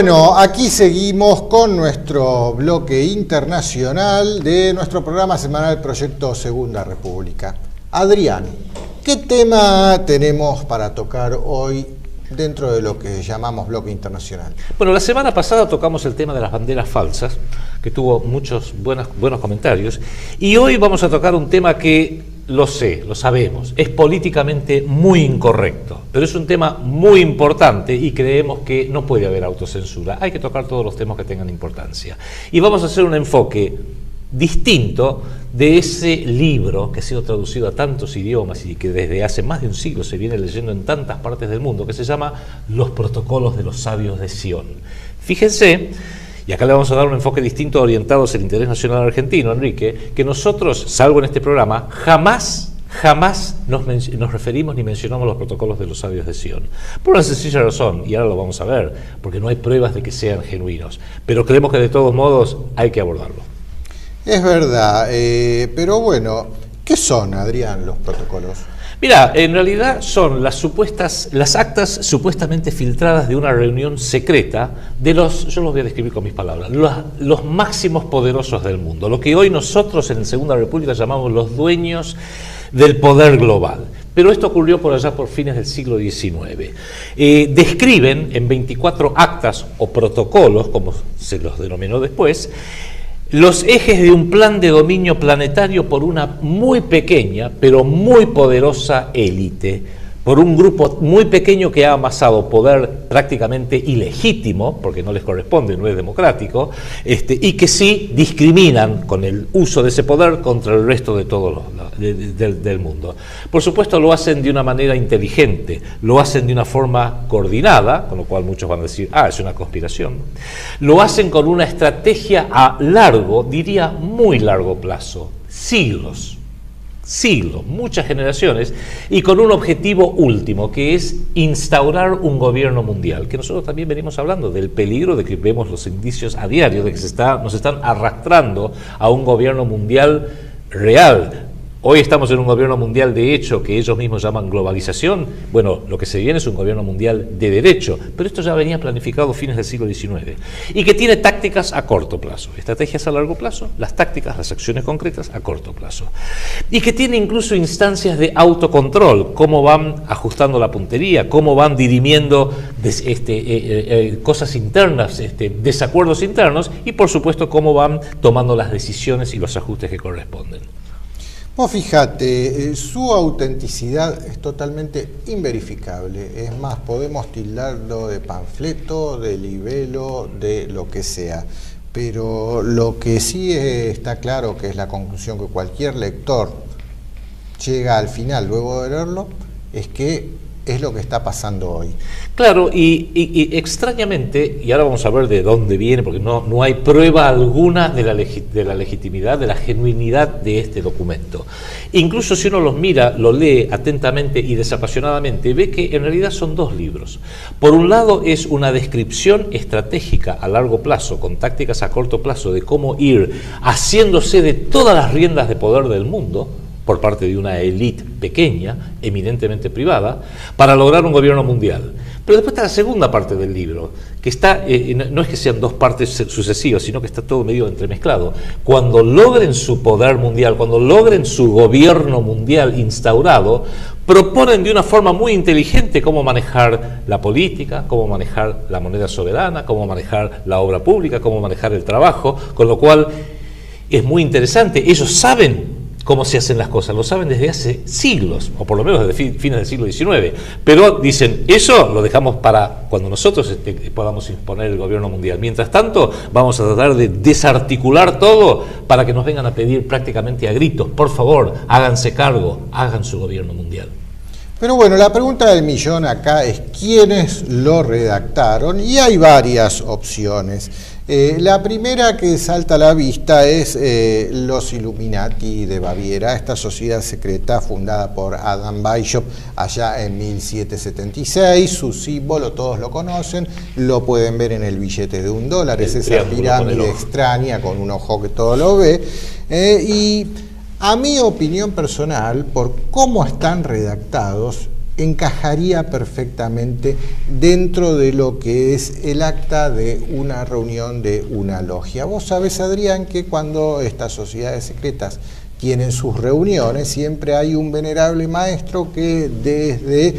Bueno, aquí seguimos con nuestro bloque internacional de nuestro programa semanal Proyecto Segunda República. Adrián, ¿qué tema tenemos para tocar hoy dentro de lo que llamamos bloque internacional? Bueno, la semana pasada tocamos el tema de las banderas falsas, que tuvo muchos buenos comentarios, y hoy vamos a tocar un tema que, lo sabemos, es políticamente muy incorrecto, pero es un tema muy importante y creemos que no puede haber autocensura. Hay que tocar todos los temas que tengan importancia. Y vamos a hacer un enfoque distinto de ese libro que ha sido traducido a tantos idiomas y que desde hace más de un siglo se viene leyendo en tantas partes del mundo, que se llama Los Protocolos de los Sabios de Sion. Fíjense, y acá le vamos a dar un enfoque distinto orientado hacia el interés nacional argentino, Enrique, que nosotros, salvo en este programa, jamás nos referimos ni mencionamos los protocolos de los sabios de Sion. Por una sencilla razón, y ahora lo vamos a ver, porque no hay pruebas de que sean genuinos, pero creemos que de todos modos hay que abordarlo. Es verdad, pero bueno, ¿qué son, Adrián, los protocolos? Mira, en realidad son las actas supuestamente filtradas de una reunión secreta de yo los voy a describir con mis palabras, los máximos poderosos del mundo, lo que hoy nosotros en Segunda República llamamos los dueños del poder global. Pero esto ocurrió por allá por fines del siglo XIX. Describen en 24 actas o protocolos, como se los denominó después, los ejes de un plan de dominio planetario por una muy pequeña, pero muy poderosa élite, por un grupo muy pequeño que ha amasado poder prácticamente ilegítimo, porque no les corresponde, no es democrático, y que sí discriminan con el uso de ese poder contra el resto de todos del mundo. Por supuesto lo hacen de una manera inteligente, lo hacen de una forma coordinada, con lo cual muchos van a decir, es una conspiración. Lo hacen con una estrategia a largo, diría muy largo plazo, siglos, muchas generaciones, y con un objetivo último, que es instaurar un gobierno mundial, que nosotros también venimos hablando del peligro de que vemos los indicios a diario, de que nos están arrastrando a un gobierno mundial real. Hoy estamos en un gobierno mundial de hecho que ellos mismos llaman globalización. Bueno, lo que se viene es un gobierno mundial de derecho, pero esto ya venía planificado a fines del siglo XIX y que tiene tácticas a corto plazo, estrategias a largo plazo, las tácticas, las acciones concretas a corto plazo, y que tiene incluso instancias de autocontrol, cómo van ajustando la puntería, cómo van dirimiendo cosas internas, desacuerdos internos, y por supuesto cómo van tomando las decisiones y los ajustes que corresponden. Vos fíjate, su autenticidad es totalmente inverificable. Es más, podemos tildarlo de panfleto, de libelo, de lo que sea. Pero lo que sí está claro, que es la conclusión que cualquier lector llega al final luego de leerlo, es que es lo que está pasando hoy. Claro, y extrañamente, y ahora vamos a ver de dónde viene, porque no hay prueba alguna de la legitimidad, de la genuinidad de este documento. Incluso si uno los mira, lo lee atentamente y desapasionadamente, ve que en realidad son dos libros. Por un lado es una descripción estratégica a largo plazo, con tácticas a corto plazo, de cómo ir haciéndose de todas las riendas de poder del mundo, por parte de una élite pequeña, eminentemente privada, para lograr un gobierno mundial. Pero después está la segunda parte del libro, que está, no es que sean dos partes sucesivas, sino que está todo medio entremezclado. Cuando logren su poder mundial, cuando logren su gobierno mundial instaurado, proponen de una forma muy inteligente cómo manejar la política, cómo manejar la moneda soberana, cómo manejar la obra pública, cómo manejar el trabajo, con lo cual es muy interesante. Ellos saben cómo se hacen las cosas, lo saben desde hace siglos, o por lo menos desde fines del siglo XIX, pero dicen, eso lo dejamos para cuando nosotros podamos imponer el gobierno mundial. Mientras tanto, vamos a tratar de desarticular todo para que nos vengan a pedir prácticamente a gritos, por favor, háganse cargo, hagan su gobierno mundial. Pero bueno, la pregunta del millón acá es ¿quiénes lo redactaron? Y hay varias opciones. La primera que salta a la vista es los Illuminati de Baviera, esta sociedad secreta fundada por Adam Weishaupt allá en 1776. Su símbolo todos lo conocen, lo pueden ver en el billete de $1, es esa pirámide extraña con un ojo que todo lo ve. Y a mi opinión personal, por cómo están redactados, encajaría perfectamente dentro de lo que es el acta de una reunión de una logia. Vos sabés, Adrián, que cuando estas sociedades secretas tienen sus reuniones, siempre hay un venerable maestro que desde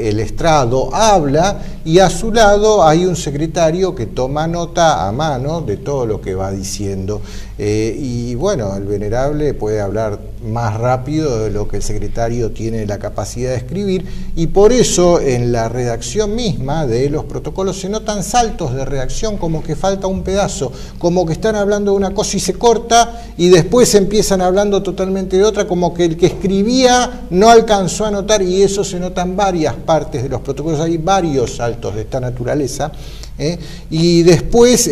el estrado habla, y a su lado hay un secretario que toma nota a mano de todo lo que va diciendo. Y bueno, el venerable puede hablar más rápido de lo que el secretario tiene la capacidad de escribir, y por eso en la redacción misma de los protocolos se notan saltos de redacción, como que falta un pedazo, como que están hablando de una cosa y se corta, y después empiezan hablando totalmente de otra, como que el que escribía no alcanzó a notar, y eso se nota en varias partes de los protocolos. Hay varios saltos de esta naturaleza, y después,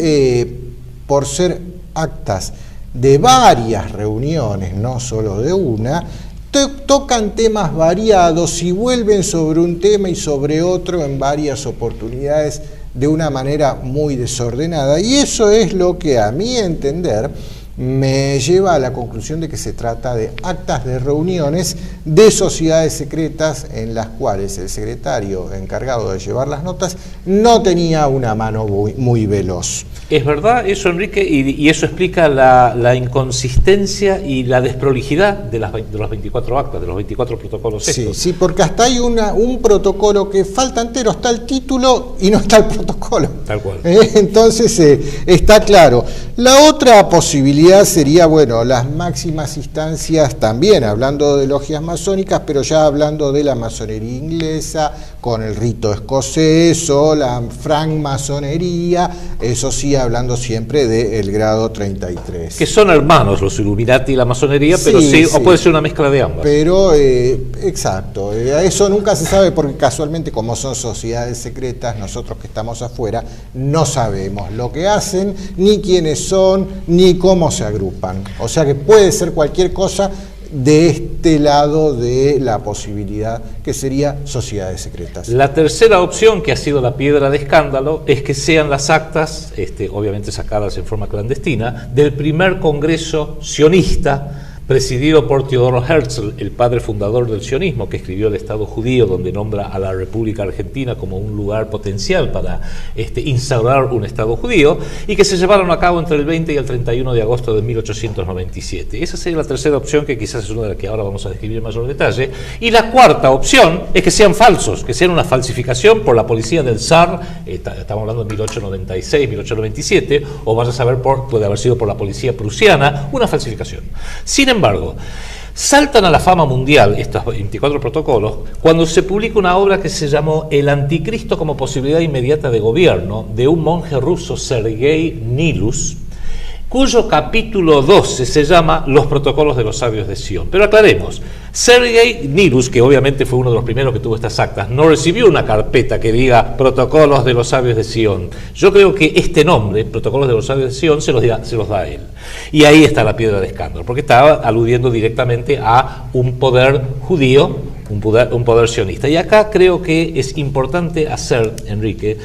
por ser actas de varias reuniones, no solo de una, tocan temas variados y vuelven sobre un tema y sobre otro en varias oportunidades de una manera muy desordenada, y eso es lo que, a mi entender, me lleva a la conclusión de que se trata de actas de reuniones de sociedades secretas en las cuales el secretario encargado de llevar las notas no tenía una mano muy veloz. Es verdad eso, Enrique, y eso explica la inconsistencia y la desprolijidad de los 24 actas, de los 24 protocolos estos. Sí, porque hasta hay un protocolo que falta entero, está el título y no está el protocolo. Tal cual. Entonces está claro. La otra posibilidad sería, bueno, las máximas instancias también, hablando de logias masónicas, pero ya hablando de la masonería inglesa, con el rito escocés o la francmasonería, eso sí, hablando siempre del grado 33. Que son hermanos los Illuminati y la masonería, pero sí, o puede ser una mezcla de ambas. Pero, exacto, eso nunca se sabe, porque casualmente, como son sociedades secretas, nosotros que estamos afuera no sabemos lo que hacen, ni quiénes son, ni cómo se agrupan. O sea que puede ser cualquier cosa de este lado de la posibilidad, que sería sociedades secretas. La tercera opción, que ha sido la piedra de escándalo, es que sean las actas, obviamente sacadas en forma clandestina, del primer congreso sionista presidido por Teodoro Herzl, el padre fundador del sionismo, que escribió El Estado Judío, donde nombra a la República Argentina como un lugar potencial para instaurar un Estado judío, y que se llevaron a cabo entre el 20 y el 31 de agosto de 1897. Esa sería la tercera opción, que quizás es una de las que ahora vamos a describir en mayor detalle. Y la cuarta opción es que sean falsos, que sean una falsificación por la policía del zar, estamos hablando de 1896, 1897, o vas a saber, puede haber sido por la policía prusiana, una falsificación. Sin embargo, saltan a la fama mundial estos 24 protocolos cuando se publica una obra que se llamó El Anticristo como posibilidad inmediata de gobierno, de un monje ruso, Sergei Nilus, cuyo capítulo 12 se llama Los protocolos de los sabios de Sion. Pero aclaremos, Sergei Nilus, que obviamente fue uno de los primeros que tuvo estas actas, no recibió una carpeta que diga Protocolos de los sabios de Sion. Yo creo que este nombre, Protocolos de los sabios de Sion, se los da él. Y ahí está la piedra de escándalo, porque estaba aludiendo directamente a un poder judío, un poder sionista. Y acá creo que es importante hacer, Enrique,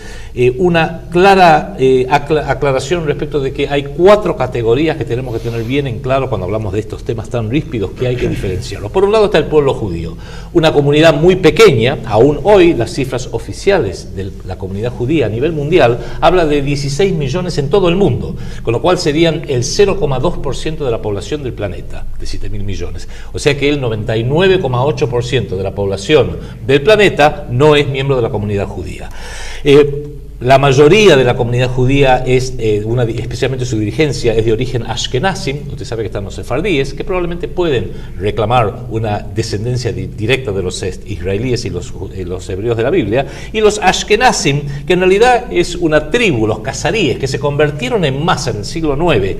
una clara aclaración respecto de que hay 4 categorías que tenemos que tener bien en claro cuando hablamos de estos temas tan ríspidos, que hay que diferenciarlos. Por un lado está el pueblo judío, una comunidad muy pequeña. Aún hoy las cifras oficiales de la comunidad judía a nivel mundial habla de 16 millones en todo el mundo, con lo cual serían el 0,2% de la población del planeta, de 7.000 millones. O sea que el 99,8% de la población del planeta no es miembro de la comunidad judía. La mayoría de la comunidad judía especialmente su dirigencia, es de origen ashkenazim. Usted sabe que están los sefardíes, que probablemente pueden reclamar una descendencia directa de los israelíes y los hebreos de la Biblia, y los ashkenazim, que en realidad es una tribu, los casaríes, que se convirtieron en masa en el siglo IX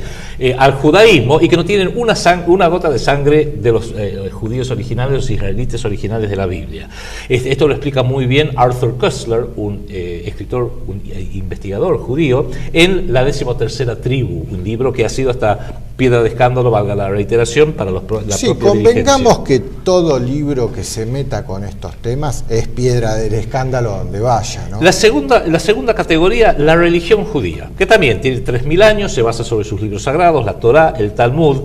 al judaísmo, y que no tienen una gota de sangre de los judíos originales, los israelitas originales de la Biblia. Esto lo explica muy bien Arthur Koestler, un escritor, un investigador judío, en La 13ª tribu, un libro que ha sido hasta piedra de escándalo, valga la reiteración, para la propia convengamos que todo libro que se meta con estos temas es piedra del escándalo donde vaya, ¿no? La segunda categoría, la religión judía, que también tiene 3.000 años, se basa sobre sus libros sagrados, la Torá, el Talmud.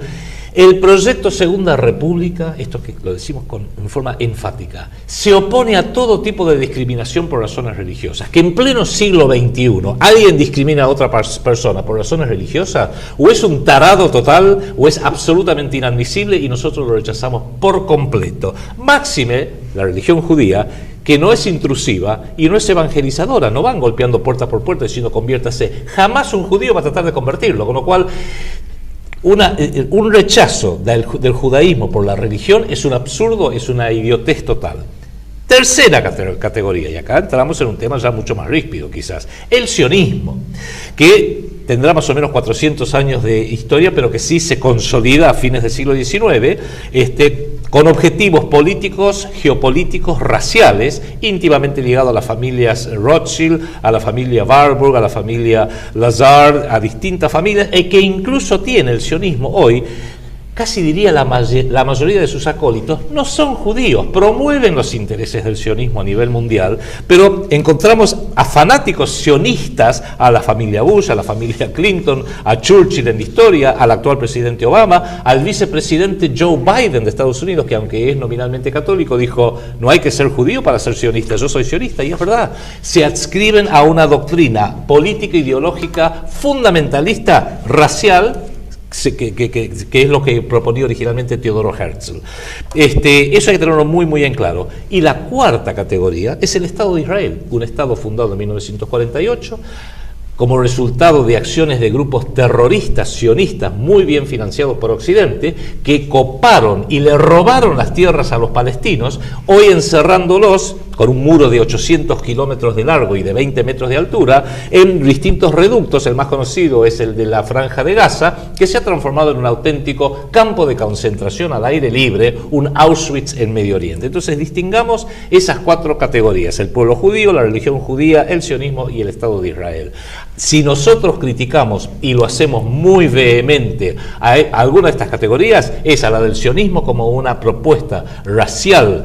El proyecto Segunda República, esto que lo decimos en forma enfática, se opone a todo tipo de discriminación por razones religiosas. Que en pleno siglo XXI alguien discrimina a otra persona por razones religiosas, o es un tarado total, o es absolutamente inadmisible, y nosotros lo rechazamos por completo. Máxime, la religión judía, que no es intrusiva y no es evangelizadora, no van golpeando puerta por puerta diciendo conviértase. Jamás un judío va a tratar de convertirlo, con lo cual un rechazo del judaísmo por la religión es un absurdo, es una idiotez total. Tercera categoría, y acá entramos en un tema ya mucho más ríspido quizás, el sionismo, que tendrá más o menos 400 años de historia, pero que sí se consolida a fines del siglo XIX, con objetivos políticos, geopolíticos, raciales, íntimamente ligados a las familias Rothschild, a la familia Warburg, a la familia Lazard, a distintas familias, y que incluso tiene el sionismo hoy, casi diría la mayoría de sus acólitos, no son judíos, promueven los intereses del sionismo a nivel mundial, pero encontramos a fanáticos sionistas, a la familia Bush, a la familia Clinton, a Churchill en la historia, al actual presidente Obama, al vicepresidente Joe Biden de Estados Unidos, que aunque es nominalmente católico, dijo, no hay que ser judío para ser sionista, yo soy sionista, y es verdad, se adscriben a una doctrina política, ideológica, fundamentalista, racial, que es lo que proponía originalmente Teodoro Herzl. Eso hay que tenerlo muy, muy en claro. Y la cuarta categoría es el Estado de Israel, un Estado fundado en 1948, como resultado de acciones de grupos terroristas sionistas muy bien financiados por Occidente, que coparon y le robaron las tierras a los palestinos, hoy encerrándolos con un muro de 800 kilómetros de largo y de 20 metros de altura, en distintos reductos. El más conocido es el de la Franja de Gaza, que se ha transformado en un auténtico campo de concentración al aire libre, un Auschwitz en Medio Oriente. Entonces distingamos esas cuatro categorías: el pueblo judío, la religión judía, el sionismo y el Estado de Israel. Si nosotros criticamos, y lo hacemos muy vehemente, a alguna de estas categorías, es a la del sionismo como una propuesta racial,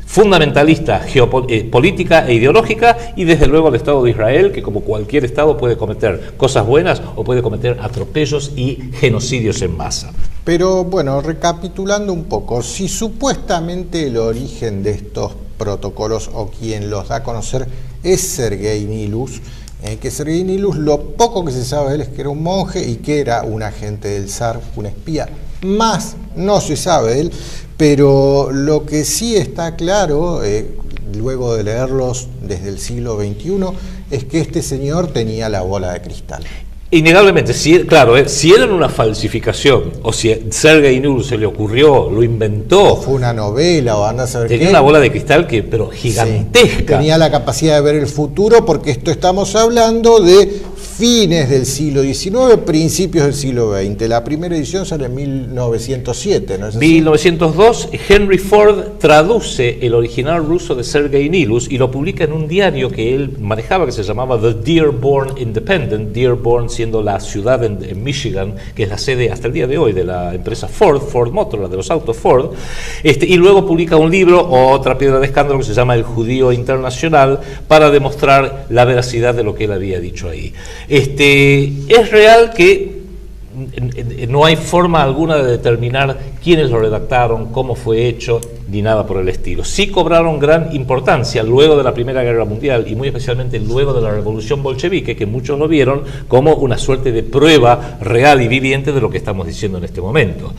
fundamentalista, geopolítica e ideológica, y desde luego el Estado de Israel, que como cualquier Estado puede cometer cosas buenas o puede cometer atropellos y genocidios en masa. Pero bueno, recapitulando un poco, si supuestamente el origen de estos protocolos o quien los da a conocer es Sergei Nilus, que Sergei Nilus, lo poco que se sabe de él es que era un monje y que era un agente del zar, un espía, más no se sabe de él, pero lo que sí está claro, luego de leerlos desde el siglo XXI, es que este señor tenía la bola de cristal. Innegablemente, si era una falsificación, o si Sergei Nilus se le ocurrió, lo inventó. Fue una novela, o anda a saber tenía qué. Una bola de cristal pero gigantesca. Sí, tenía la capacidad de ver el futuro, porque esto estamos hablando de fines del siglo XIX, principios del siglo XX. La primera edición sale en 1907, ¿no es así? 1902, Henry Ford traduce el original ruso de Sergei Nilus y lo publica en un diario que él manejaba, que se llamaba The Dearborn Independent, Dearborn siendo la ciudad en Michigan, que es la sede hasta el día de hoy de la empresa Ford Motor, la de los autos Ford, y luego publica un libro, otra piedra de escándalo, que se llama El Judío Internacional, para demostrar la veracidad de lo que él había dicho ahí. Es real que no hay forma alguna de determinar quiénes lo redactaron, cómo fue hecho, ni nada por el estilo. Sí cobraron gran importancia luego de la Primera Guerra Mundial y muy especialmente luego de la Revolución Bolchevique, que muchos lo vieron como una suerte de prueba real y viviente de lo que estamos diciendo en este momento.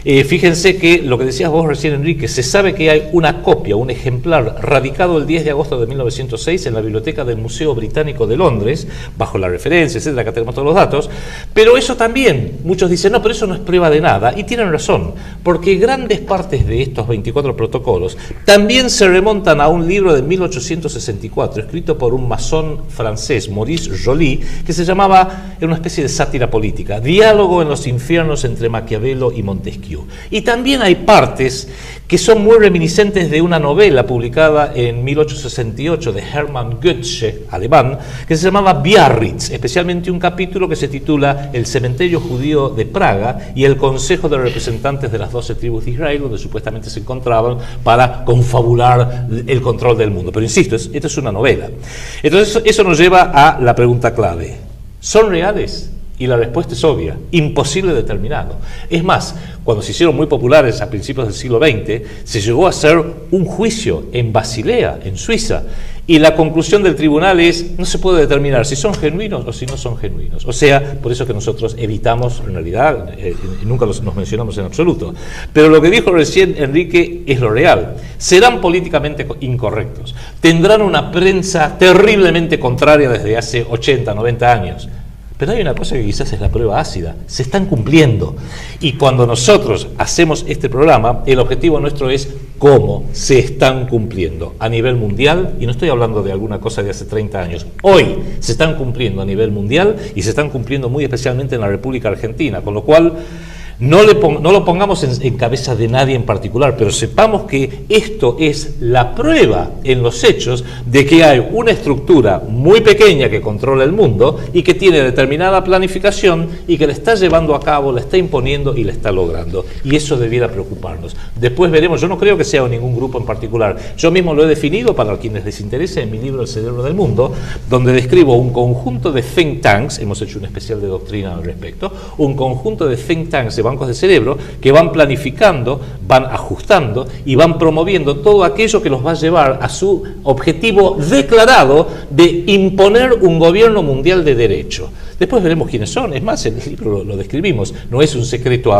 Fíjense que lo que decías vos recién, Enrique, se sabe que hay una copia, un ejemplar radicado el 10 de agosto de 1906 en la biblioteca del Museo Británico de Londres, bajo la referencia, etcétera, que tenemos todos los datos, pero eso también, muchos dicen, no, pero eso no es prueba de nada, y tienen razón, porque grandes partes de estos 24 protocolos también se remontan a un libro de 1864, escrito por un masón francés, Maurice Joly, que se llamaba, era una especie de sátira política, Diálogo en los infiernos entre Maquiavelo y Montesquieu. Y también hay partes que son muy reminiscentes de una novela publicada en 1868 de Hermann Goethe, alemán, que se llamaba Biarritz, especialmente un capítulo que se titula El cementerio judío de Praga y el consejo de representantes de las 12 tribus de Israel, donde supuestamente se encontraban para confabular el control del mundo. Pero insisto, esto es una novela. Entonces eso nos lleva a la pregunta clave. ¿Son reales? Y la respuesta es obvia, imposible determinarlo. Es más, cuando se hicieron muy populares a principios del siglo XX, se llegó a hacer un juicio en Basilea, en Suiza, y la conclusión del tribunal es, no se puede determinar si son genuinos o si no son genuinos. O sea, por eso que nosotros evitamos, en realidad, nunca nos mencionamos en absoluto. Pero lo que dijo recién Enrique es lo real. Serán políticamente incorrectos, tendrán una prensa terriblemente contraria desde hace 80, 90 años. Pero hay una cosa que quizás es la prueba ácida, se están cumpliendo. Y cuando nosotros hacemos este programa, el objetivo nuestro es cómo se están cumpliendo a nivel mundial, y no estoy hablando de alguna cosa de hace 30 años, hoy se están cumpliendo a nivel mundial y se están cumpliendo muy especialmente en la República Argentina, con lo cual no lo pongamos en cabeza de nadie en particular, pero sepamos que esto es la prueba en los hechos de que hay una estructura muy pequeña que controla el mundo y que tiene determinada planificación y que la está llevando a cabo, la está imponiendo y la está logrando. Y eso debiera preocuparnos. Después veremos, yo no creo que sea ningún grupo en particular. Yo mismo lo he definido para quienes les interese en mi libro El cerebro del mundo, donde describo un conjunto de think tanks, hemos hecho un especial de doctrina al respecto, un conjunto de think tanks de bancos de cerebro que van planificando, van ajustando y van promoviendo todo aquello que los va a llevar a su objetivo declarado de imponer un gobierno mundial de derecho. Después veremos quiénes son, es más, en el libro lo describimos, no es un secreto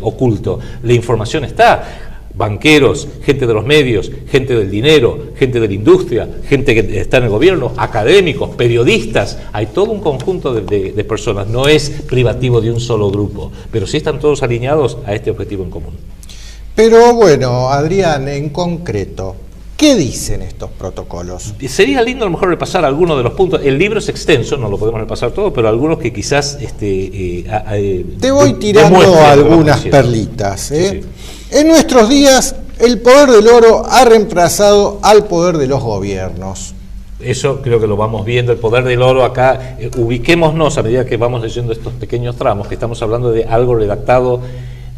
oculto, la información está. Banqueros, gente de los medios, gente del dinero, gente de la industria, gente que está en el gobierno, académicos, periodistas, hay todo un conjunto de personas, no es privativo de un solo grupo, pero sí están todos alineados a este objetivo en común. Pero bueno, Adrián, en concreto, ¿qué dicen estos protocolos? Sería lindo a lo mejor repasar algunos de los puntos. El libro es extenso, no lo podemos repasar todo, pero algunos que quizás te voy tirando algunas perlitas. Sí. En nuestros días, el poder del oro ha reemplazado al poder de los gobiernos. Eso creo que lo vamos viendo, el poder del oro acá. Ubiquémonos a medida que vamos leyendo estos pequeños tramos, que estamos hablando de algo redactado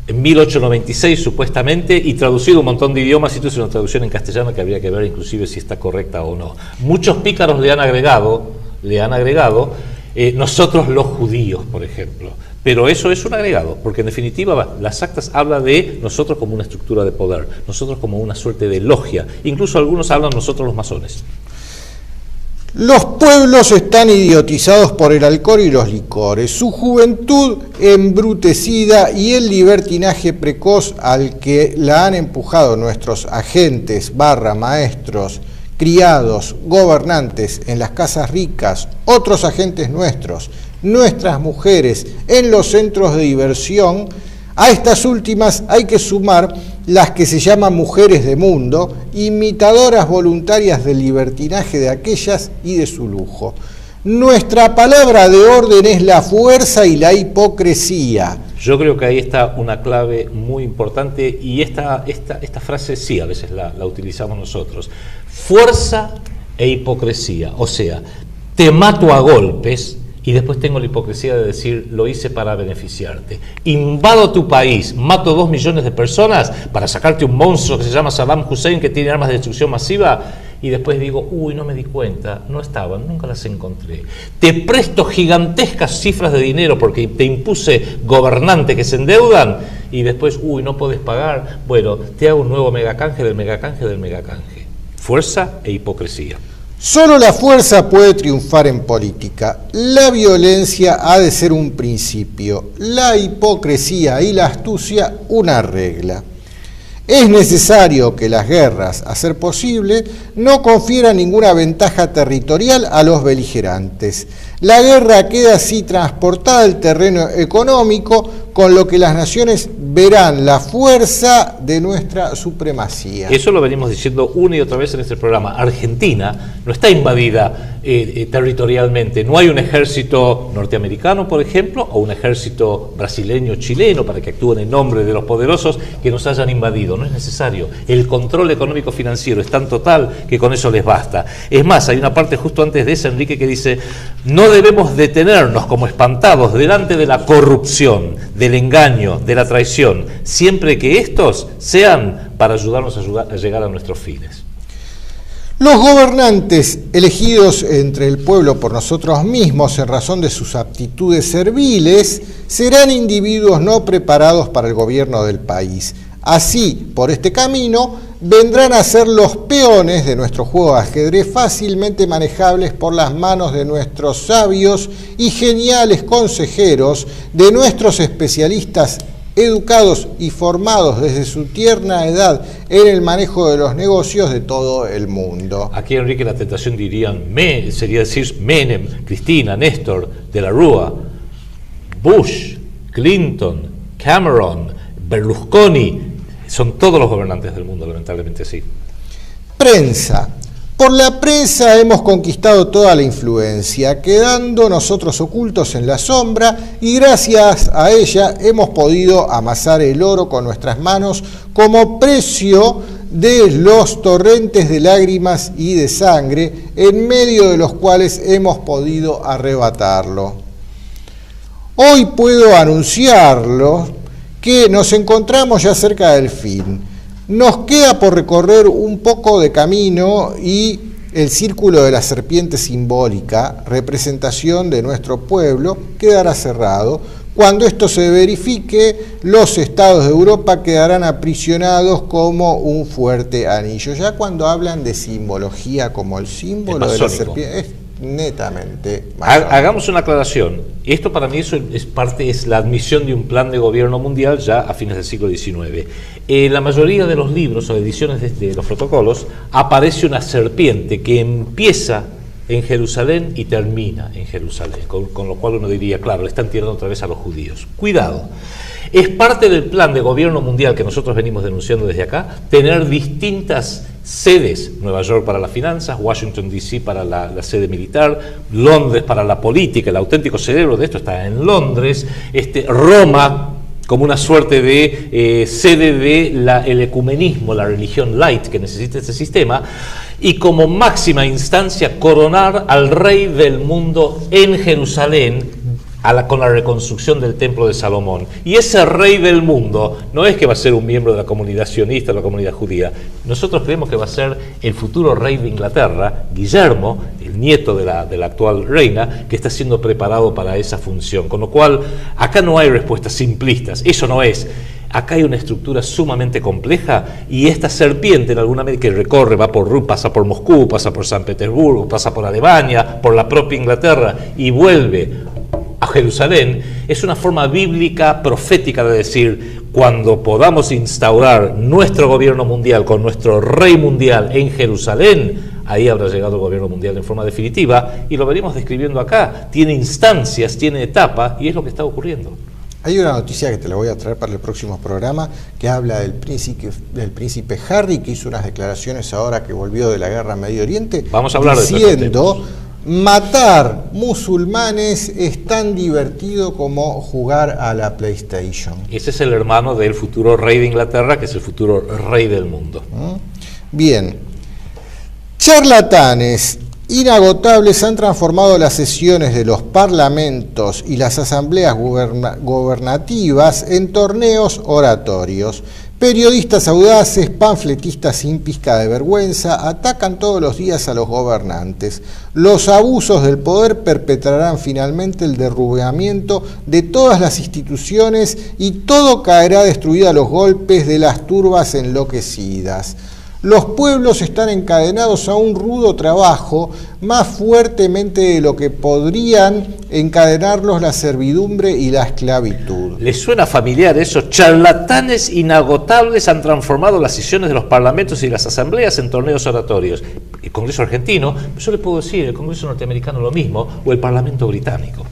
en 1896 supuestamente y traducido un montón de idiomas, y esto es una traducción en castellano que habría que ver inclusive si está correcta o no. Muchos pícaros le han agregado nosotros los judíos, por ejemplo. Pero eso es un agregado, porque en definitiva las actas hablan de nosotros como una estructura de poder, nosotros como una suerte de logia, incluso algunos hablan nosotros los masones. Los pueblos están idiotizados por el alcohol y los licores, su juventud embrutecida y el libertinaje precoz al que la han empujado nuestros agentes, maestros, criados, gobernantes en las casas ricas, otros agentes nuestras mujeres en los centros de diversión. A estas últimas hay que sumar las que se llaman mujeres de mundo, imitadoras voluntarias del libertinaje de aquellas y de su lujo. Nuestra palabra de orden es la fuerza y la hipocresía. Yo creo que ahí está una clave muy importante, y esta frase sí, a veces la utilizamos nosotros. Fuerza e hipocresía, o sea, te mato a golpes y después tengo la hipocresía de decir, lo hice para beneficiarte. Invado tu país, mato 2 millones de personas para sacarte un monstruo que se llama Saddam Hussein, que tiene armas de destrucción masiva, y después digo, no me di cuenta, no estaban, nunca las encontré. Te presto gigantescas cifras de dinero porque te impuse gobernantes que se endeudan, y después, no podés pagar, bueno, te hago un nuevo megacanje del megacanje del megacanje. Fuerza e hipocresía. Solo la fuerza puede triunfar en política. La violencia ha de ser un principio, la hipocresía y la astucia una regla. Es necesario que las guerras, a ser posible, no confieran ninguna ventaja territorial a los beligerantes. La guerra queda así transportada al terreno económico, con lo que las naciones verán la fuerza de nuestra supremacía. Eso lo venimos diciendo una y otra vez en este programa. Argentina no está invadida territorialmente. No hay un ejército norteamericano, por ejemplo, o un ejército brasileño, chileno, para que actúen en nombre de los poderosos, que nos hayan invadido. No es necesario. El control económico financiero es tan total que con eso les basta. Es más, hay una parte justo antes de esa, Enrique, que dice, no debemos detenernos como espantados delante de la corrupción, del engaño, de la traición, siempre que estos sean para ayudarnos a llegar a nuestros fines. Los gobernantes elegidos entre el pueblo por nosotros mismos en razón de sus aptitudes serviles serán individuos no preparados para el gobierno del país. Así, por este camino, vendrán a ser los peones de nuestro juego de ajedrez fácilmente manejables por las manos de nuestros sabios y geniales consejeros, de nuestros especialistas educados y formados desde su tierna edad en el manejo de los negocios de todo el mundo. Aquí, Enrique, la tentación sería decir Menem, Cristina, Néstor, De la Rúa, Bush, Clinton, Cameron, Berlusconi. Son todos los gobernantes del mundo, lamentablemente sí. Prensa. Por la prensa hemos conquistado toda la influencia, quedando nosotros ocultos en la sombra, y gracias a ella hemos podido amasar el oro con nuestras manos como precio de los torrentes de lágrimas y de sangre, en medio de los cuales hemos podido arrebatarlo. Hoy puedo anunciarlo que nos encontramos ya cerca del fin. Nos queda por recorrer un poco de camino y el círculo de la serpiente simbólica, representación de nuestro pueblo, quedará cerrado. Cuando esto se verifique, los estados de Europa quedarán aprisionados como un fuerte anillo. Ya cuando hablan de simbología como el símbolo de la serpiente, es netamente masónico. Hagamos una aclaración. Esto para mí es la admisión de un plan de gobierno mundial ya a fines del siglo XIX. La mayoría de los libros o ediciones de los protocolos aparece una serpiente que empieza en Jerusalén y termina en Jerusalén, con lo cual uno diría, claro, le están tirando otra vez a los judíos. Cuidado. Es parte del plan de gobierno mundial que nosotros venimos denunciando desde acá, tener distintas sedes: Nueva York para las finanzas, Washington DC para la sede militar, Londres para la política. El auténtico cerebro de esto está en Londres, Roma como una suerte de sede del ecumenismo, la religión light que necesita este sistema, y como máxima instancia coronar al rey del mundo en Jerusalén, con la reconstrucción del templo de Salomón. Y ese rey del mundo no es que va a ser un miembro de la comunidad sionista o la comunidad judía. Nosotros creemos que va a ser el futuro rey de Inglaterra, Guillermo, el nieto de la actual reina, que está siendo preparado para esa función. Con lo cual, acá no hay respuestas simplistas. Eso no es. Acá hay una estructura sumamente compleja, y esta serpiente, en alguna medida, que recorre, pasa por Moscú, pasa por San Petersburgo, pasa por Alemania, por la propia Inglaterra y vuelve a Jerusalén, es una forma bíblica, profética de decir: cuando podamos instaurar nuestro gobierno mundial con nuestro rey mundial en Jerusalén, ahí habrá llegado el gobierno mundial en forma definitiva, y lo venimos describiendo acá. Tiene instancias, tiene etapas, y es lo que está ocurriendo. Hay una noticia que te la voy a traer para el próximo programa, que habla del príncipe Harry, que hizo unas declaraciones ahora que volvió de la guerra en Medio Oriente, vamos a hablar diciendo: matar musulmanes es tan divertido como jugar a la PlayStation. Ese es el hermano del futuro rey de Inglaterra, que es el futuro rey del mundo. Bien. Charlatanes inagotables han transformado las sesiones de los parlamentos y las asambleas gubernativas en torneos oratorios. Periodistas audaces, panfletistas sin pizca de vergüenza, atacan todos los días a los gobernantes. Los abusos del poder perpetrarán finalmente el derrumbamiento de todas las instituciones, y todo caerá destruido a los golpes de las turbas enloquecidas. Los pueblos están encadenados a un rudo trabajo, más fuertemente de lo que podrían encadenarlos la servidumbre y la esclavitud. ¿Les suena familiar eso? Charlatanes inagotables han transformado las sesiones de los parlamentos y las asambleas en torneos oratorios. El Congreso argentino, yo le puedo decir, el Congreso norteamericano lo mismo, o el Parlamento británico.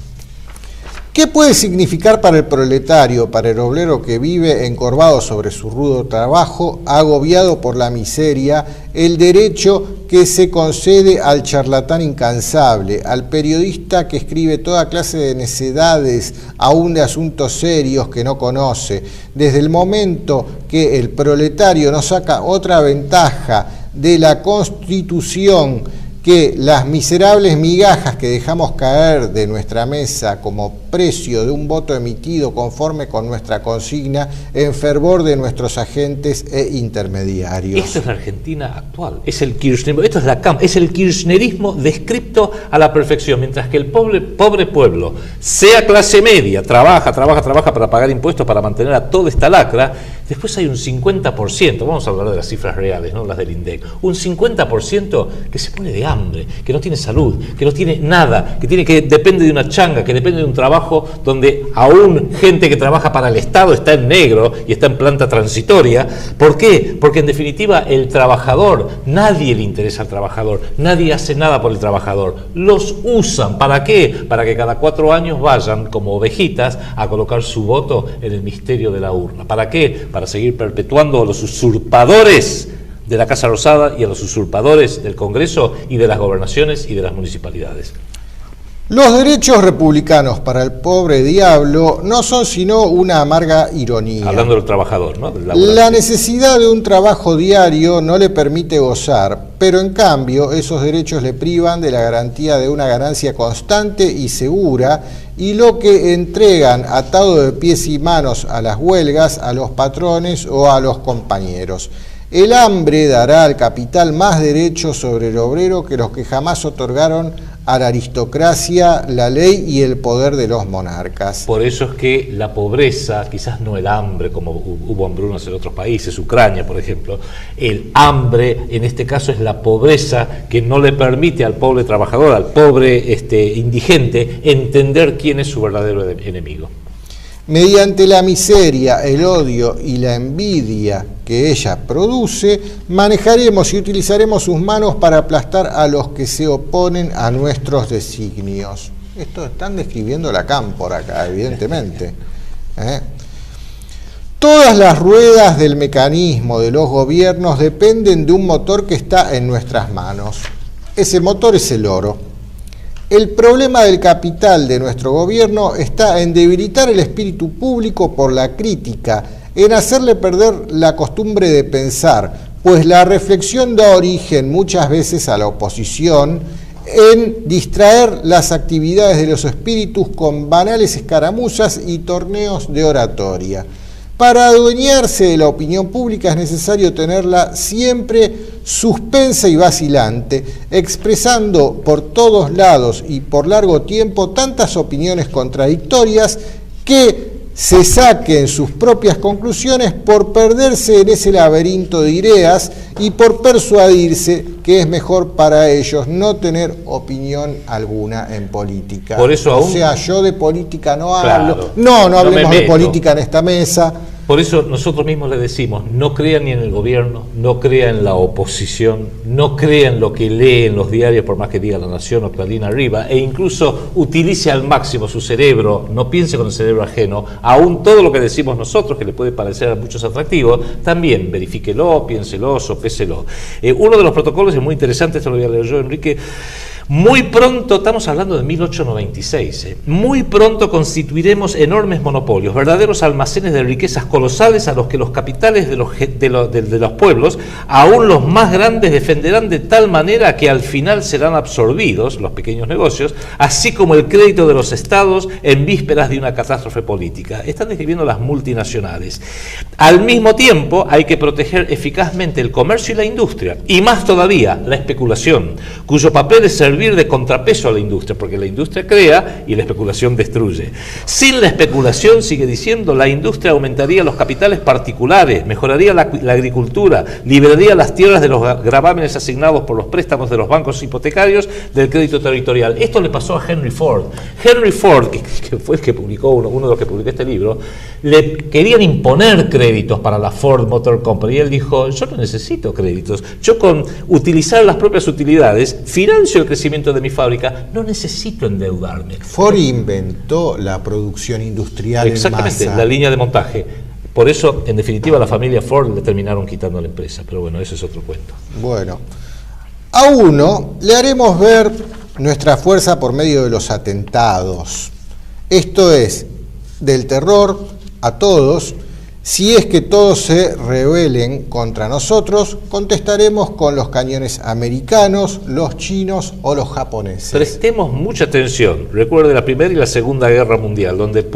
¿Qué puede significar para el proletario, para el obrero que vive encorvado sobre su rudo trabajo, agobiado por la miseria, el derecho que se concede al charlatán incansable, al periodista que escribe toda clase de necedades, aún de asuntos serios que no conoce? Desde el momento que el proletario no saca otra ventaja de la Constitución que las miserables migajas que dejamos caer de nuestra mesa como precio de un voto emitido conforme con nuestra consigna en fervor de nuestros agentes e intermediarios. Esto es la Argentina actual, es el kirchnerismo, esto es el kirchnerismo descripto a la perfección, mientras que el pobre pueblo, sea clase media, trabaja para pagar impuestos, para mantener a toda esta lacra. Después hay un 50%, vamos a hablar de las cifras reales, no las del INDEC, un 50% que se pone de hambre, que no tiene salud, que no tiene nada, que depende de una changa, que depende de un trabajo donde aún gente que trabaja para el Estado está en negro y está en planta transitoria. ¿Por qué? Porque en definitiva el trabajador, nadie le interesa al trabajador, nadie hace nada por el trabajador, los usan. ¿Para qué? Para que cada 4 años vayan como ovejitas a colocar su voto en el misterio de la urna. ¿Para qué? Para seguir perpetuando a los usurpadores de la Casa Rosada y a los usurpadores del Congreso y de las gobernaciones y de las municipalidades. Los derechos republicanos para el pobre diablo no son sino una amarga ironía. Hablando del trabajador, ¿no? La necesidad de un trabajo diario no le permite gozar, pero en cambio esos derechos le privan de la garantía de una ganancia constante y segura, y lo que entregan atado de pies y manos a las huelgas, a los patrones o a los compañeros. El hambre dará al capital más derechos sobre el obrero que los que jamás otorgaron a la aristocracia, la ley y el poder de los monarcas. Por eso es que la pobreza, quizás no el hambre como hubo hambrunas en otros países, Ucrania por ejemplo, el hambre en este caso es la pobreza que no le permite al pobre trabajador, al pobre indigente, entender quién es su verdadero enemigo. Mediante la miseria, el odio y la envidia que ella produce, manejaremos y utilizaremos sus manos para aplastar a los que se oponen a nuestros designios. Esto están describiendo Lacan por acá, evidentemente. Todas las ruedas del mecanismo de los gobiernos dependen de un motor que está en nuestras manos. Ese motor es el oro. El problema del capital de nuestro gobierno está en debilitar el espíritu público por la crítica, en hacerle perder la costumbre de pensar, pues la reflexión da origen muchas veces a la oposición, en distraer las actividades de los espíritus con banales escaramuzas y torneos de oratoria. Para adueñarse de la opinión pública es necesario tenerla siempre suspensa y vacilante, expresando por todos lados y por largo tiempo tantas opiniones contradictorias que se saquen sus propias conclusiones por perderse en ese laberinto de ideas y por persuadirse que es mejor para ellos no tener opinión alguna en política. Por eso aún, o sea, yo de política no hablo. Claro, No hablemos de política en esta mesa. Por eso nosotros mismos le decimos, no crea ni en el gobierno, no crea en la oposición, no crea en lo que lee en los diarios, por más que diga La Nación o Clarín arriba, e incluso utilice al máximo su cerebro, no piense con el cerebro ajeno, aún todo lo que decimos nosotros, que le puede parecer a muchos atractivo, también verifíquelo, piénselo, sopéselo. Uno de los protocolos es muy interesante, esto lo voy a leer yo, Enrique. Muy pronto, estamos hablando de 1896, muy pronto constituiremos enormes monopolios, verdaderos almacenes de riquezas colosales a los que los capitales de los pueblos, aún los más grandes, defenderán de tal manera que al final serán absorbidos los pequeños negocios, así como el crédito de los estados en vísperas de una catástrofe política. Están describiendo las multinacionales. Al mismo tiempo hay que proteger eficazmente el comercio y la industria, y más todavía la especulación, cuyo papel es servir de contrapeso a la industria, porque la industria crea y la especulación destruye. Sin la especulación, sigue diciendo, la industria aumentaría los capitales particulares, mejoraría la agricultura, liberaría las tierras de los gravámenes asignados por los préstamos de los bancos hipotecarios del crédito territorial. Esto le pasó a Henry Ford. Henry Ford, que fue el que publicó, uno de los que publicó este libro, le querían imponer créditos para la Ford Motor Company y él dijo, yo no necesito créditos, yo con utilizar las propias utilidades financio el crecimiento de mi fábrica, no necesito endeudarme. Ford inventó la producción industrial exactamente, en masa. La línea de montaje. Por eso, en definitiva, la familia Ford le terminaron quitando la empresa, pero bueno, eso es otro cuento. Bueno, a uno le haremos ver nuestra fuerza por medio de los atentados. Esto es, del terror a todos, Si es que todos se rebelen contra nosotros, contestaremos con los cañones americanos, los chinos o los japoneses. Prestemos mucha atención. Recuerde la Primera y la Segunda Guerra Mundial, donde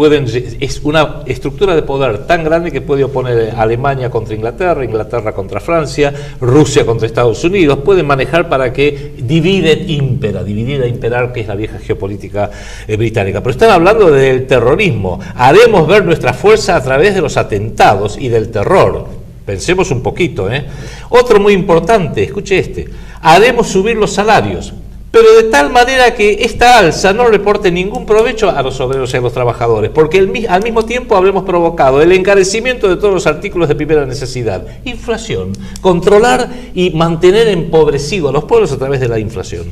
es una estructura de poder tan grande que puede oponer Alemania contra Inglaterra, Inglaterra contra Francia, Rusia contra Estados Unidos. Pueden manejar para que dividir a imperar, que es la vieja geopolítica británica. Pero están hablando del terrorismo. Haremos ver nuestra fuerza a través de los atentados y del terror. Pensemos un poquito, ¿eh? Otro muy importante, escuche este: haremos subir los salarios, pero de tal manera que esta alza no reporte ningún provecho a los obreros y a los trabajadores, porque al mismo tiempo habremos provocado el encarecimiento de todos los artículos de primera necesidad, inflación, controlar y mantener empobrecidos a los pueblos a través de la inflación.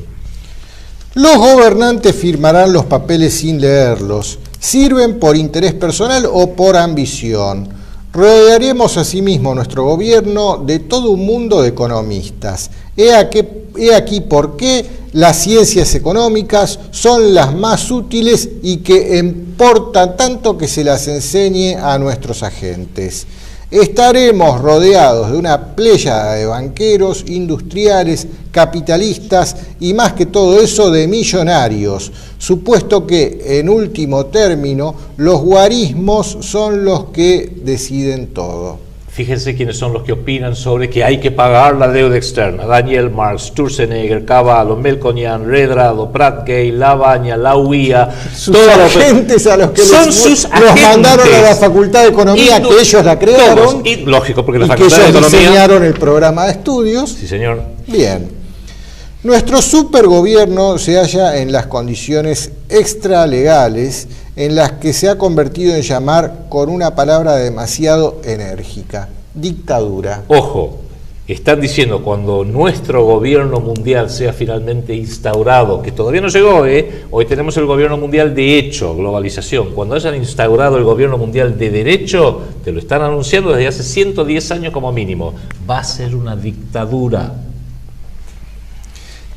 Los gobernantes firmarán los papeles sin leerlos, sirven por interés personal o por ambición. Rodearemos asimismo nuestro gobierno de todo un mundo de economistas. He aquí por qué las ciencias económicas son las más útiles y que importa tanto que se las enseñe a nuestros agentes. Estaremos rodeados de una pléyada de banqueros, industriales, capitalistas y más que todo eso de millonarios, supuesto que en último término los guarismos son los que deciden todo. Fíjense quiénes son los que opinan sobre que hay que pagar la deuda externa: Daniel Marx, Sturzenegger, Cavallo, Melconian, Redrado, Pratgate, Lavagna, Lauía. Sus agentes a los que los mandaron a la Facultad de Economía, que ellos la crearon, y lógico, porque la y Facultad que de ellos Economía diseñaron el programa de estudios. Sí, señor. Bien. Nuestro supergobierno se halla en las condiciones extralegales en las que se ha convertido en llamar con una palabra demasiado enérgica: dictadura. Ojo, están diciendo cuando nuestro gobierno mundial sea finalmente instaurado, que todavía no llegó, hoy tenemos el gobierno mundial de hecho, globalización. Cuando hayan instaurado el gobierno mundial de derecho, te lo están anunciando desde hace 110 años como mínimo, va a ser una dictadura.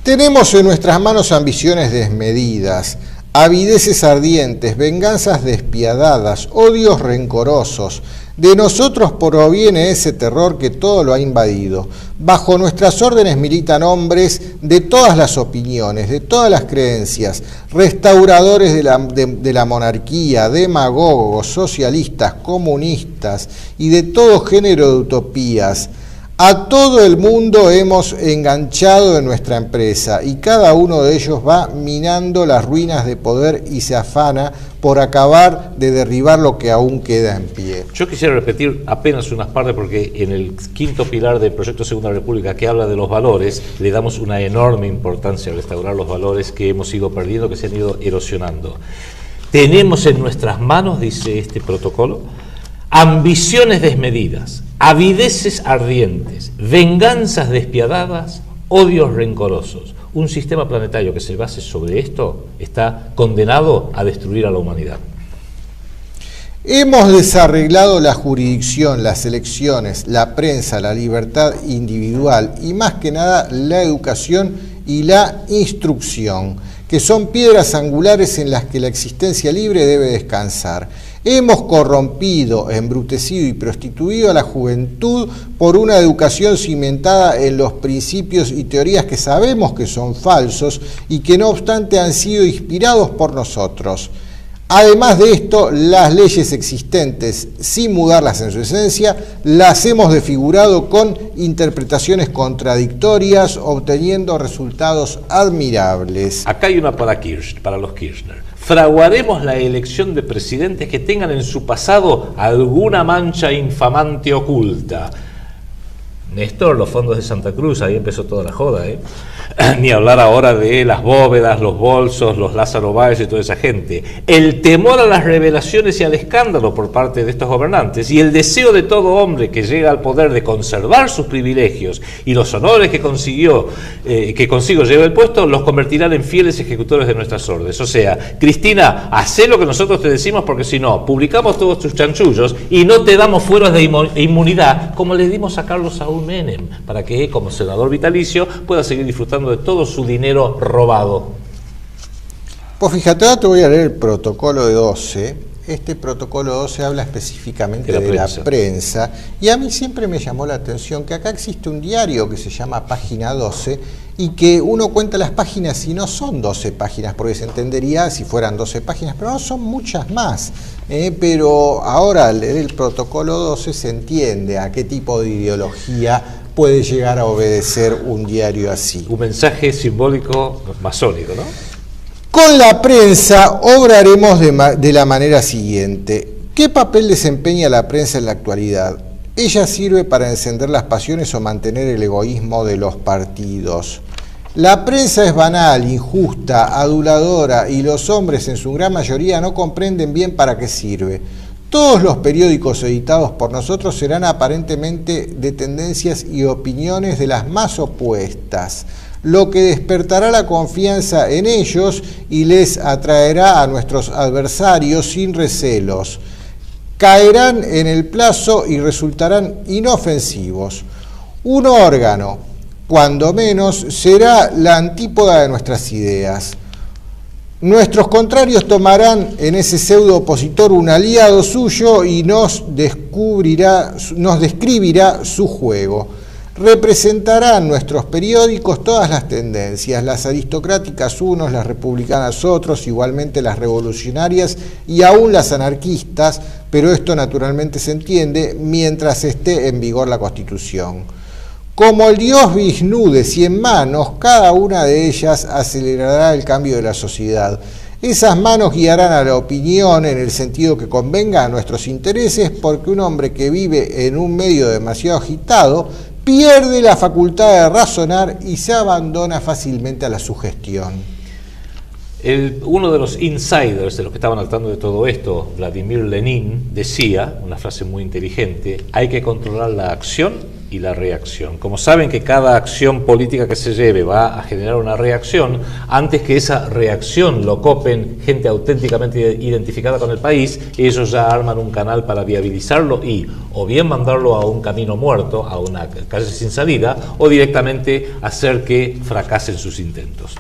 Tenemos en nuestras manos ambiciones desmedidas, avideces ardientes, venganzas despiadadas, odios rencorosos. De nosotros proviene ese terror que todo lo ha invadido. Bajo nuestras órdenes militan hombres de todas las opiniones, de todas las creencias, restauradores de la monarquía, demagogos, socialistas, comunistas y de todo género de utopías. A todo el mundo hemos enganchado en nuestra empresa y cada uno de ellos va minando las ruinas de poder y se afana por acabar de derribar lo que aún queda en pie. Yo quisiera repetir apenas unas partes porque en el quinto pilar del proyecto Segunda República, que habla de los valores, le damos una enorme importancia a restaurar los valores que hemos ido perdiendo, que se han ido erosionando. Tenemos en nuestras manos, dice este protocolo, ambiciones desmedidas, avideces ardientes, venganzas despiadadas, odios rencorosos. Un sistema planetario que se base sobre esto está condenado a destruir a la humanidad. Hemos desarreglado la jurisdicción, las elecciones, la prensa, la libertad individual y más que nada la educación y la instrucción, que son piedras angulares en las que la existencia libre debe descansar. Hemos corrompido, embrutecido y prostituido a la juventud por una educación cimentada en los principios y teorías que sabemos que son falsos y que no obstante han sido inspirados por nosotros. Además de esto, las leyes existentes, sin mudarlas en su esencia, las hemos desfigurado con interpretaciones contradictorias, obteniendo resultados admirables. Acá hay una para los Kirchner. Fraguaremos la elección de presidentes que tengan en su pasado alguna mancha infamante oculta. Néstor, los fondos de Santa Cruz, ahí empezó toda la joda, Ni hablar ahora de las bóvedas, los bolsos, los Lázaro Báez y toda esa gente. El temor a las revelaciones y al escándalo por parte de estos gobernantes y el deseo de todo hombre que llega al poder de conservar sus privilegios y los honores que consigo lleva el puesto, los convertirán en fieles ejecutores de nuestras órdenes. O sea, Cristina, hacé lo que nosotros te decimos porque si no, publicamos todos tus chanchullos y no te damos fueros de inmunidad como le dimos a Carlos Saúl Menem, para que como senador vitalicio pueda seguir disfrutando de todo su dinero robado. Pues fíjate, ahora te voy a leer el protocolo de 12 este protocolo 12 habla específicamente de la prensa, y a mí siempre me llamó la atención que acá existe un diario que se llama Página 12 y que uno cuenta las páginas y no son 12 páginas, porque se entendería si fueran 12 páginas, pero no, son muchas más. Pero ahora al leer el protocolo 12 se entiende a qué tipo de ideología puede llegar a obedecer un diario así. Un mensaje simbólico masónico, ¿no? Con la prensa obraremos de la manera siguiente. ¿Qué papel desempeña la prensa en la actualidad? Ella sirve para encender las pasiones o mantener el egoísmo de los partidos. La prensa es banal, injusta, aduladora y los hombres en su gran mayoría no comprenden bien para qué sirve. Todos los periódicos editados por nosotros serán aparentemente de tendencias y opiniones de las más opuestas, lo que despertará la confianza en ellos y les atraerá a nuestros adversarios sin recelos. Caerán en el plazo y resultarán inofensivos. Un órgano, cuando menos, será la antípoda de nuestras ideas. Nuestros contrarios tomarán en ese pseudo opositor un aliado suyo y nos describirá su juego. Representarán nuestros periódicos todas las tendencias, las aristocráticas unos, las republicanas otros, igualmente las revolucionarias y aún las anarquistas, pero esto naturalmente se entiende mientras esté en vigor la Constitución. Como el dios Vishnu de 100 manos, cada una de ellas acelerará el cambio de la sociedad. Esas manos guiarán a la opinión en el sentido que convenga a nuestros intereses, porque un hombre que vive en un medio demasiado agitado pierde la facultad de razonar y se abandona fácilmente a la sugestión. Uno de los insiders, de los que estaban al tanto de todo esto, Vladimir Lenin, decía, una frase muy inteligente: hay que controlar la acción y la reacción. Como saben que cada acción política que se lleve va a generar una reacción, antes que esa reacción lo copen gente auténticamente identificada con el país, ellos ya arman un canal para viabilizarlo y o bien mandarlo a un camino muerto, a una calle sin salida, o directamente hacer que fracasen sus intentos.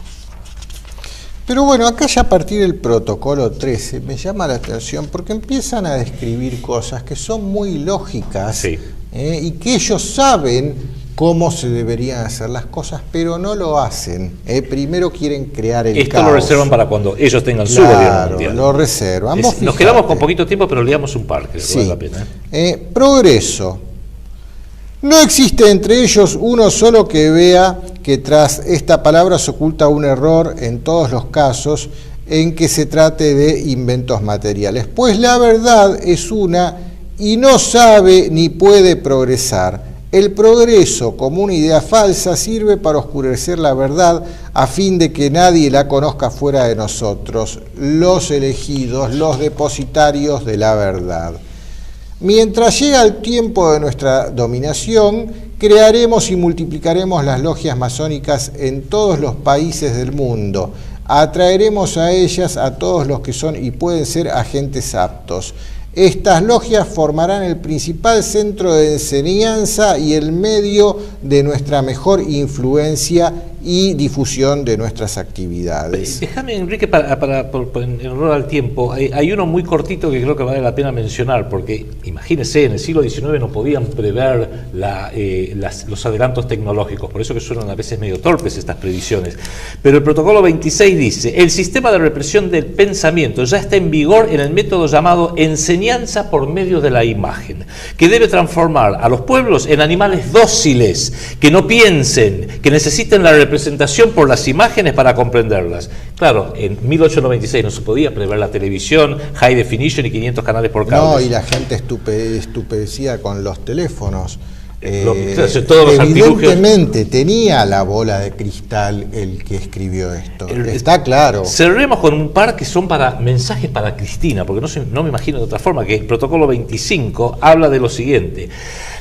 Pero bueno, acá ya a partir del protocolo 13 me llama la atención porque empiezan a describir cosas que son muy lógicas, sí, y que ellos saben cómo se deberían hacer las cosas, pero no lo hacen. Primero quieren crear el Esto caos. lo reservan para cuando ellos tengan su gobierno mundial. Lo reservan. Nos quedamos con poquito tiempo, pero leamos un par, que sí, vale la pena. Progreso. No existe entre ellos uno solo que vea que tras esta palabra se oculta un error en todos los casos en que se trate de inventos materiales, pues la verdad es una y no sabe ni puede progresar. El progreso, como una idea falsa, sirve para oscurecer la verdad a fin de que nadie la conozca fuera de nosotros, los elegidos, los depositarios de la verdad. Mientras llega el tiempo de nuestra dominación, crearemos y multiplicaremos las logias masónicas en todos los países del mundo. Atraeremos a ellas a todos los que son y pueden ser agentes aptos. Estas logias formarán el principal centro de enseñanza y el medio de nuestra mejor influencia y difusión de nuestras actividades. Déjame, Enrique, en honor al tiempo, hay uno muy cortito que creo que vale la pena mencionar, porque imagínense, en el siglo XIX no podían prever los adelantos tecnológicos, por eso que suenan a veces medio torpes estas previsiones. Pero el protocolo 26 dice: el sistema de represión del pensamiento ya está en vigor en el método llamado enseñanza por medio de la imagen, que debe transformar a los pueblos en animales dóciles, que no piensen, que necesiten la representación por las imágenes para comprenderlas. Claro, en 1896 no se podía prever la televisión, high definition y 500 canales por cable. No, y la gente estupecía con los teléfonos. Todos evidentemente tenía la bola de cristal el que escribió esto. Está claro. Cerremos con un par que son para mensajes para Cristina, porque no me imagino de otra forma, que el protocolo 25 habla de lo siguiente: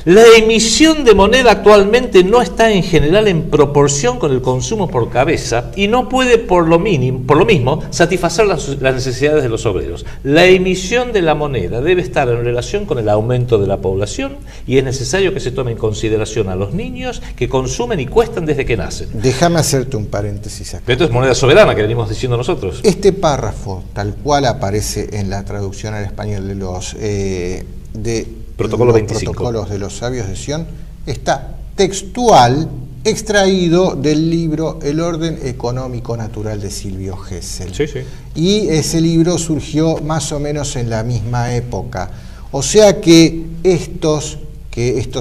La emisión de moneda actualmente no está en general en proporción con el consumo por cabeza y no puede por lo mismo satisfacer las necesidades de los obreros. La emisión de la moneda debe estar en relación con el aumento de la población y es necesario que se tome en consideración a los niños que consumen y cuestan desde que nacen. Déjame hacerte un paréntesis acá. Esto es moneda soberana que venimos diciendo nosotros. Este párrafo, tal cual aparece en la traducción al español de los protocolos de los sabios de Sion, está textual, extraído del libro El orden económico natural de Silvio Gesell. Sí, sí. Y ese libro surgió más o menos en la misma época. O sea que estos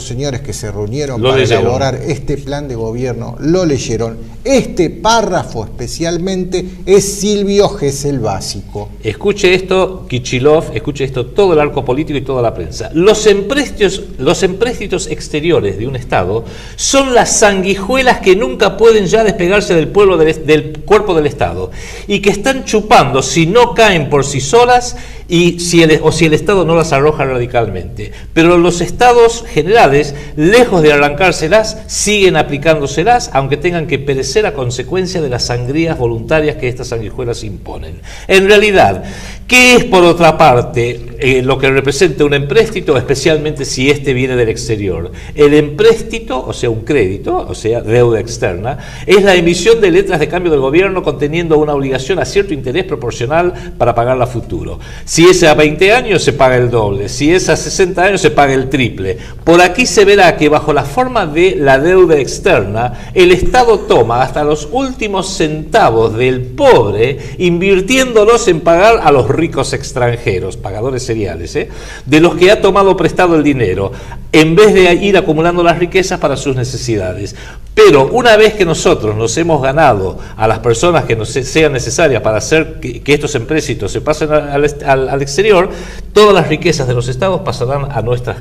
señores que se reunieron para elaborar este plan de gobierno lo leyeron. Este párrafo especialmente es Silvio Gesell básico. Escuche esto, Kichilov, escuche esto todo el arco político y toda la prensa. Los empréstitos exteriores de un Estado son las sanguijuelas que nunca pueden ya despegarse del cuerpo del Estado y que están chupando si no caen por sí solas y si el Estado no las arroja radicalmente. Pero los Estados generales, lejos de arrancárselas, siguen aplicándoselas, aunque tengan que perecer a consecuencia de las sangrías voluntarias que estas sanguijuelas imponen. En realidad, ¿qué es por otra parte lo que representa un empréstito, especialmente si este viene del exterior? El empréstito, o sea, un crédito, o sea, deuda externa, es la emisión de letras de cambio del gobierno conteniendo una obligación a cierto interés proporcional para pagarla a futuro. Si es a 20 años, se paga el doble. Si es a 60 años, se paga el triple. Por aquí se verá que bajo la forma de la deuda externa, el Estado toma hasta los últimos centavos del pobre, invirtiéndolos en pagar a los ricos extranjeros, pagadores seriales, de los que ha tomado prestado el dinero, en vez de ir acumulando las riquezas para sus necesidades. Pero una vez que nosotros nos hemos ganado a las personas que nos sean necesarias para hacer que estos empréstitos se pasen al exterior, todas las riquezas de los estados pasarán a nuestras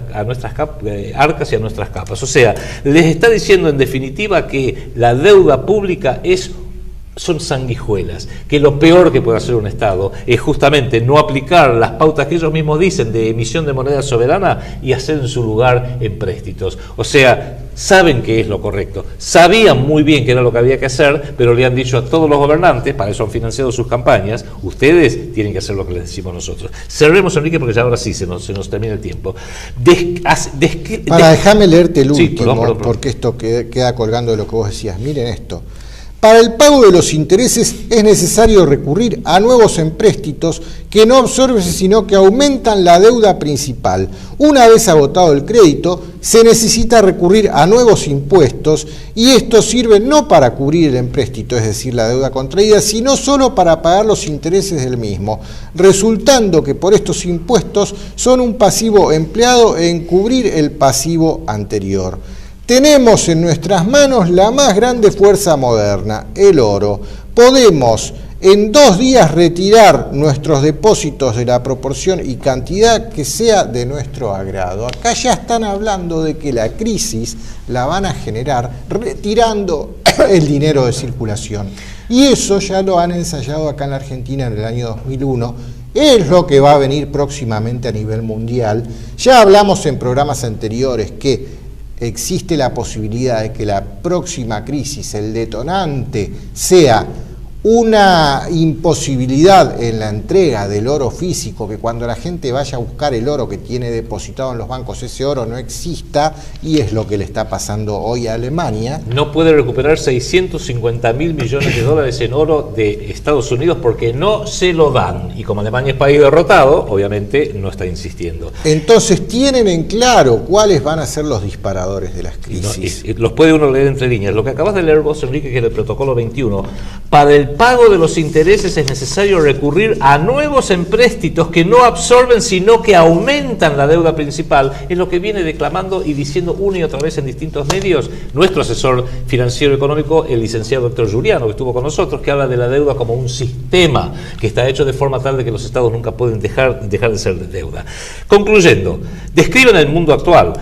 arcas y a nuestras capas. O sea, les está diciendo en definitiva que la deuda pública son sanguijuelas, que lo peor que puede hacer un Estado es justamente no aplicar las pautas que ellos mismos dicen de emisión de moneda soberana y hacer en su lugar empréstitos. O sea, saben que es lo correcto, sabían muy bien que era lo que había que hacer, pero le han dicho a todos los gobernantes, para eso han financiado sus campañas, ustedes tienen que hacer lo que les decimos nosotros. Cerremos, Enrique, porque ya ahora sí se nos termina el tiempo. Déjame leerte el último, perdón. Porque esto queda colgando de lo que vos decías. Miren esto. Para el pago de los intereses es necesario recurrir a nuevos empréstitos que no absorben sino que aumentan la deuda principal. Una vez agotado el crédito, se necesita recurrir a nuevos impuestos y estos sirven no para cubrir el empréstito, es decir, la deuda contraída, sino solo para pagar los intereses del mismo, resultando que por estos impuestos son un pasivo empleado en cubrir el pasivo anterior. Tenemos en nuestras manos la más grande fuerza moderna, el oro. Podemos en 2 días retirar nuestros depósitos de la proporción y cantidad que sea de nuestro agrado. Acá ya están hablando de que la crisis la van a generar retirando el dinero de circulación. Y eso ya lo han ensayado acá en la Argentina en el año 2001. Es lo que va a venir próximamente a nivel mundial. Ya hablamos en programas anteriores que existe la posibilidad de que la próxima crisis, el detonante, sea una imposibilidad en la entrega del oro físico, que cuando la gente vaya a buscar el oro que tiene depositado en los bancos, ese oro no exista, y es lo que le está pasando hoy a Alemania. No puede recuperar 650.000 millones de dólares en oro de Estados Unidos porque no se lo dan, y como Alemania es país derrotado, obviamente no está insistiendo. Entonces tienen en claro cuáles van a ser los disparadores de las crisis. Los puede uno leer entre líneas. Lo que acabas de leer vos, Enrique, que es el protocolo 21, para el pago de los intereses es necesario recurrir a nuevos empréstitos que no absorben sino que aumentan la deuda principal, es lo que viene declamando y diciendo una y otra vez en distintos medios nuestro asesor financiero económico, el licenciado doctor Giuliano, que estuvo con nosotros, que habla de la deuda como un sistema que está hecho de forma tal de que los estados nunca pueden dejar de ser de deuda. Concluyendo, describen el mundo actual.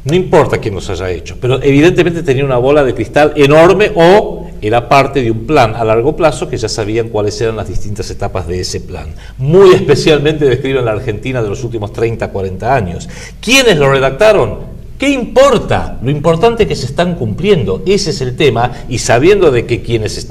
No importa quién nos haya hecho, pero evidentemente tenía una bola de cristal enorme o era parte de un plan a largo plazo que ya sabían cuáles eran las distintas etapas de ese plan. Muy especialmente describen la Argentina de los últimos 30, 40 años. ¿Quiénes lo redactaron? ¿Qué importa? Lo importante es que se están cumpliendo, ese es el tema, y sabiendo de que quienes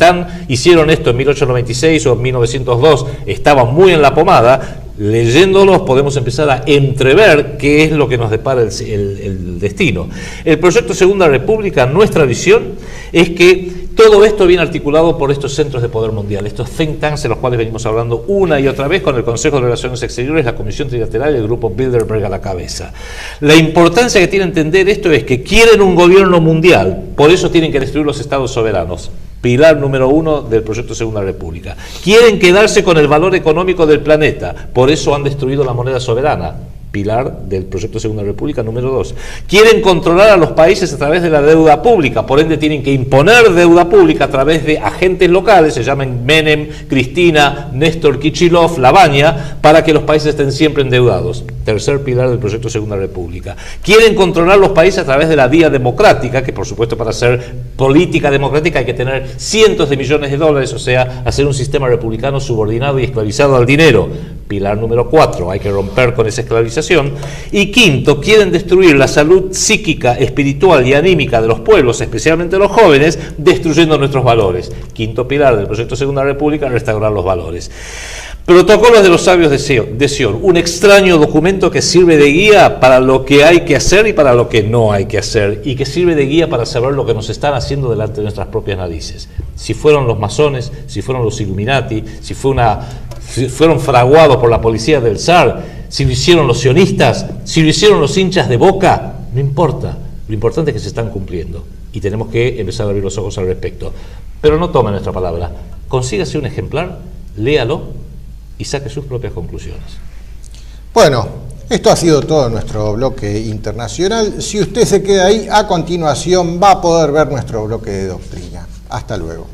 hicieron esto en 1896 o en 1902 estaban muy en la pomada, leyéndolos podemos empezar a entrever qué es lo que nos depara el destino. El proyecto Segunda República, nuestra visión, es que todo esto viene articulado por estos centros de poder mundial, estos think tanks de los cuales venimos hablando una y otra vez con el Consejo de Relaciones Exteriores, la Comisión Trilateral y el Grupo Bilderberg a la cabeza. La importancia que tiene entender esto es que quieren un gobierno mundial, por eso tienen que destruir los estados soberanos. Pilar número 1 del proyecto Segunda República. Quieren quedarse con el valor económico del planeta, por eso han destruido la moneda soberana. Pilar del proyecto Segunda República número 2. Quieren controlar a los países a través de la deuda pública, por ende tienen que imponer deuda pública a través de agentes locales, se llaman Menem, Cristina, Néstor Kichilov, Lavagna, para que los países estén siempre endeudados. Tercer pilar del proyecto Segunda República. Quieren controlar los países a través de la vía democrática, que por supuesto para hacer política democrática hay que tener cientos de millones de dólares, o sea, hacer un sistema republicano subordinado y esclavizado al dinero. Pilar número 4, hay que romper con esa esclavización. Y quinto, quieren destruir la salud psíquica, espiritual y anímica de los pueblos, especialmente los jóvenes, destruyendo nuestros valores. Quinto pilar del proyecto Segunda República, restaurar los valores. Protocolos de los sabios de Sion, un extraño documento que sirve de guía para lo que hay que hacer y para lo que no hay que hacer, y que sirve de guía para saber lo que nos están haciendo delante de nuestras propias narices. Si fueron los masones, si fueron los Illuminati, si fueron fraguados por la policía del zar, si lo hicieron los sionistas, si lo hicieron los hinchas de Boca, no importa. Lo importante es que se están cumpliendo y tenemos que empezar a abrir los ojos al respecto. Pero no tomen nuestra palabra. Consígase un ejemplar, léalo y saque sus propias conclusiones. Bueno, esto ha sido todo nuestro bloque internacional. Si usted se queda ahí, a continuación va a poder ver nuestro bloque de doctrina. Hasta luego.